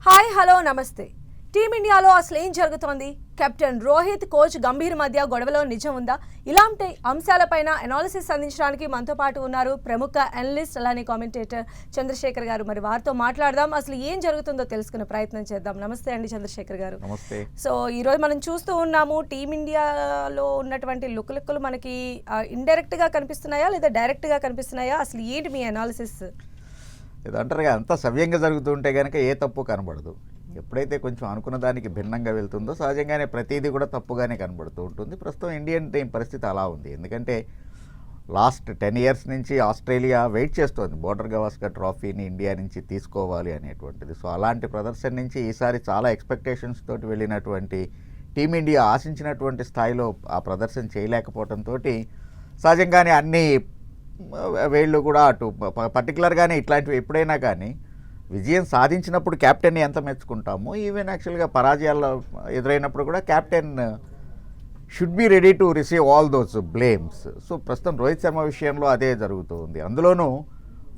Hi hello నమస్తే. టీమిండియాలో అసలు ఏం జరుగుతోంది? కెప్టెన్ రోహిత్, కోచ్ గంభీర్ మధ్య గొడవలో నిజం ఉందా? ఇలాంటి అంశాలపైన అనాలిసిస్ అందించడానికి మనతో పాటు ఉన్నారు ప్రముఖ అనలిస్ట్ అలానే కామెంటేటర్ చంద్రశేఖర్ గారు. మరి వారితో మాట్లాడదాం, అసలు ఏం జరుగుతుందో తెలుసుకునే ప్రయత్నం చేద్దాం. నమస్తే అండి చంద్రశేఖర్ గారు. నమస్తే. సో ఈరోజు మనం చూస్తూ ఉన్నాము, టీమిండియాలో ఉన్నటువంటి లుక్లుక్కులు మనకి ఇండైరెక్ట్గా కనిపిస్తున్నాయా లేదా డైరెక్ట్గా కనిపిస్తున్నాయా? అసలు ఏంటి మీ అనాలిసిస్? ఇదంటారు అంతా సవ్యంగా జరుగుతుంటే కనుక ఏ తప్పు కనబడదు. ఎప్పుడైతే కొంచెం అనుకున్న దానికి భిన్నంగా వెళ్తుందో సహజంగానే ప్రతిదీ కూడా తప్పుగానే కనబడుతూ ఉంటుంది. ప్రస్తుతం ఇండియన్ టీం పరిస్థితి అలా ఉంది. ఎందుకంటే లాస్ట్ 10 years నుంచి ఆస్ట్రేలియా వెయిట్ చేస్తోంది బోర్డర్ గవాస్కర్ ట్రాఫీని ఇండియా నుంచి తీసుకోవాలి అనేటువంటిది. సో అలాంటి ప్రదర్శన నుంచి ఈసారి చాలా ఎక్స్పెక్టేషన్స్ తోటి వెళ్ళినటువంటి టీమిండియా ఆశించినటువంటి స్థాయిలో ఆ ప్రదర్శన చేయలేకపోవడంతో సహజంగానే అన్ని వీళ్ళు కూడా అటు పర్టికులర్గానే ఇట్లాంటివి ఎప్పుడైనా కానీ విజయం సాధించినప్పుడు క్యాప్టెన్ని ఎంత మెచ్చుకుంటామో, ఈవెన్ యాక్చువల్గా పరాజయాల్లో ఎదురైనప్పుడు కూడా captain should be ready to receive all those blames. So ప్రస్తుతం రోహిత్ శర్మ విషయంలో అదే జరుగుతూ ఉంది. అందులోనూ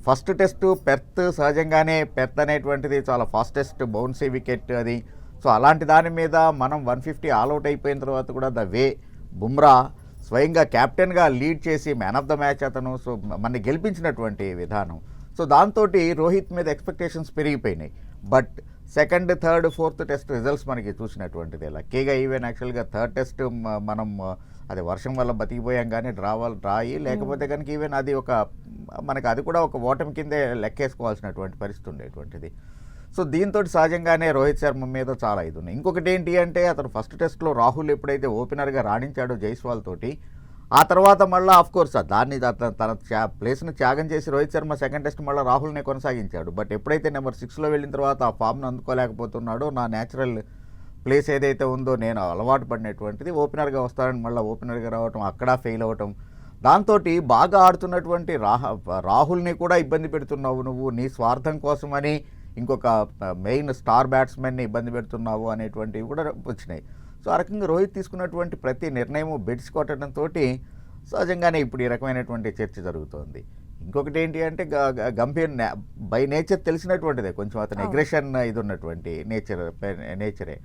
ఫస్ట్ టెస్టు పెర్త్, సహజంగానే పెర్త్ అనేటువంటిది చాలా ఫాస్టెస్ట్ బౌన్సీ వికెట్ అది. సో అలాంటి దాని మీద మనం 150 ఆల్అవుట్ అయిపోయిన తర్వాత కూడా ద వే బుమ్రా స్వయంగా క్యాప్టెన్గా లీడ్ చేసి మ్యాన్ ఆఫ్ ద మ్యాచ్ అతను సో మనని గెలిపించినటువంటి విధానం. సో దాంతో రోహిత్ మీద ఎక్స్పెక్టేషన్స్ పెరిగిపోయినాయి. But second, third, fourth test results మనకి చూసినటువంటిది లక్కీగా ఈవెన్ యాక్చువల్గా థర్డ్ టెస్ట్ మనం అది వర్షం వల్ల బతికిపోయాం, కానీ డ్రాయి లేకపోతే కనుక ఈవెన్ అది ఒక మనకి అది కూడా ఒక ఓటమి కిందే లెక్కేసుకోవాల్సినటువంటి పరిస్థితి ఉండేటువంటిది. సో దీంతో సహజంగానే రోహిత్ శర్మ మీద చాలా ఇది ఉన్నాయి. ఇంకొకటి ఏంటి అంటే అతను ఫస్ట్ టెస్ట్లో రాహుల్ ఎప్పుడైతే ఓపెనర్గా రాణించాడో జైస్వాల్ తోటి, ఆ తర్వాత మళ్ళీ ఆఫ్కోర్స్ దాన్ని తన ప్లేస్ను త్యాగం చేసి రోహిత్ శర్మ సెకండ్ టెస్ట్ మళ్ళీ రాహుల్నే కొనసాగించాడు. బట్ ఎప్పుడైతే నెంబర్ 6లో వెళ్ళిన తర్వాత ఆ ఫామ్ను అందుకోలేకపోతున్నాడో, నా న్యాచురల్ ప్లేస్ ఏదైతే ఉందో నేను అలవాటు పడినటువంటిది ఓపెనర్గా వస్తానని మళ్ళీ ఓపెనర్గా రావటం, అక్కడ ఫెయిల్ అవ్వటం, దాంతో బాగా ఆడుతున్నటువంటి రాహుల్ని కూడా ఇబ్బంది పెడుతున్నావు నువ్వు, నీ స్వార్థం కోసమని ఇంకొక మెయిన్ స్టార్ బ్యాట్స్మెన్ని ఇబ్బంది పెడుతున్నావు అనేటువంటివి కూడా వచ్చినాయి. సో ఆ రకంగా రోహిత్ తీసుకున్నటువంటి ప్రతి నిర్ణయము బెడ్స్ కొట్టడంతో సహజంగానే ఇప్పుడు ఈ రకమైనటువంటి చర్చ జరుగుతోంది. ఇంకొకటి ఏంటి అంటే గంభీర్ బై నేచర్ తెలిసినటువంటిదే, కొంచెం అతను అగ్రెషన్ ఇది ఉన్నటువంటి నేచరే.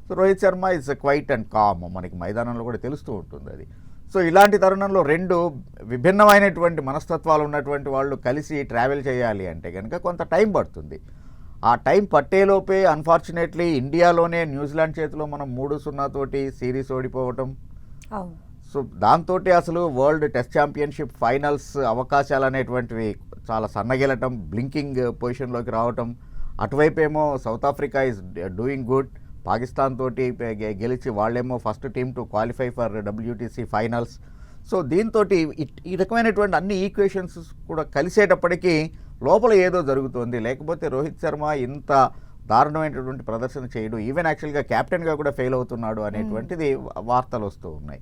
So Rohit Sharma is quite and calm, మనకి మైదానంలో కూడా తెలుస్తూ ఉంటుంది అది. సో ఇలాంటి తరుణంలో రెండు విభిన్నమైనటువంటి మనస్తత్వాలు ఉన్నటువంటి వాళ్ళు కలిసి ట్రావెల్ చేయాలి అంటే కనుక కొంత టైం పడుతుంది. ఆ టైం పట్టేలోపే అన్ఫార్చునేట్లీ ఇండియాలోనే న్యూజిలాండ్ చేతిలో మనం 3-0 తోటి సిరీస్ ఓడిపోవటం, సో దాంతో అసలు వరల్డ్ టెస్ట్ ఛాంపియన్షిప్ ఫైనల్స్ అవకాశాలు అనేటువంటివి చాలా సన్నగిలటం, బ్లింకింగ్ పొజిషన్లోకి రావటం. అటువైపేమో South Africa is doing good, Pakistan తోటి గెలిచి వాళ్ళేమో first team to qualify for WTC finals. So దీంతో ఈ రకమైనటువంటి అన్ని ఈక్వేషన్స్ కూడా కలిసేటప్పటికీ లోపల ఏదో జరుగుతోంది. లేకపోతే రోహిత్ శర్మ ఇంత దారుణమైనటువంటి ప్రదర్శన చేయడు, ఈవెన్ యాక్చువల్గా క్యాప్టెన్గా కూడా ఫెయిల్ అవుతున్నాడు అనేటువంటిది వార్తలు వస్తూ ఉన్నాయి.